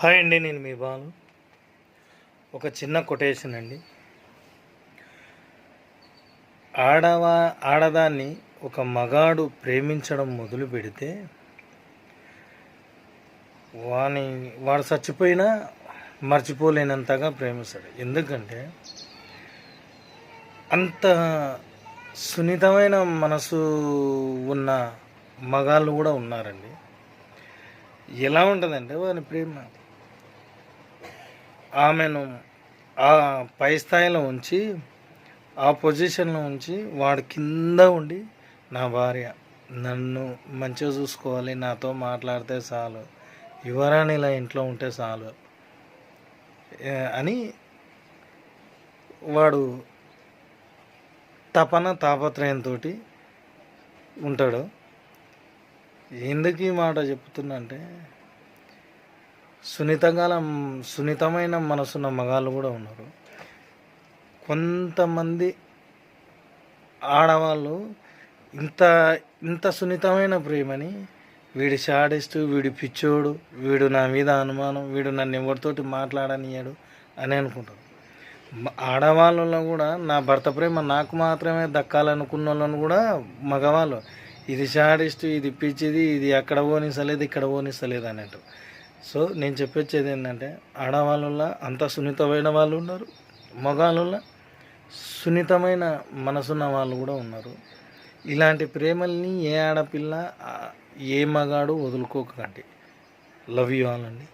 Hi అండి, నేను మీ బాలు. ఒక చిన్న కొటేషన్ అండి. ఆడదాన్ని ఒక మగాడు ప్రేమించడం మొదలు పెడితే వాడు చచ్చిపోయినా మర్చిపోలేనంతగా ప్రేమిస్తాడు. ఎందుకంటే అంత సున్నితమైన మనసు ఉన్న మగాళ్ళు కూడా ఉన్నారండి. ఎలా ఉంటుందంటే వాని ప్రేమ ఆమెను ఆ పై స్థాయిలో ఉంచి, ఆ పొజిషన్లో ఉంచి, వాడు కింద ఉండి నా భార్య నన్ను మంచిగా చూసుకోవాలి, నాతో మాట్లాడితే చాలు, యువరాణి ఇలా ఇంట్లో ఉంటే చాలు అని వాడు తాపత్రయంతో ఉంటాడు. ఎందుకు ఈ మాట చెప్తున్నా అంటే, సున్నితమైన మనసున్న మగాళ్ళు కూడా ఉన్నారు. కొంతమంది ఆడవాళ్ళు ఇంత సున్నితమైన ప్రేమని వీడి షాడిస్ట్, వీడి పిచ్చోడు, వీడు నా మీద అనుమానం, వీడు నన్ను ఎవరితోటి మాట్లాడనియడు అని అనుకుంటారు. ఆడవాళ్ళలో కూడా నా భర్త ప్రేమ నాకు మాత్రమే దక్కాలనుకున్న వాళ్ళను కూడా మగవాళ్ళు ఇది షాడిస్ట్, ఇది పిచ్చిది, ఇది అక్కడ పోనిస్తలేదు, ఇక్కడ పోనిస్తలేదు అన్నట్టు. సో నేను చెప్పొచ్చేది ఏంటంటే, ఆడవాళ్ళ అంత సున్నితమైన వాళ్ళు ఉన్నారు, మగవాళ్ళ సున్నితమైన మనసున్న వాళ్ళు కూడా ఉన్నారు. ఇలాంటి ప్రేమల్ని ఏ ఆడపిల్ల ఏ మగాడు వదులుకోకండి. లవ్ యూ ఆల్ అండి.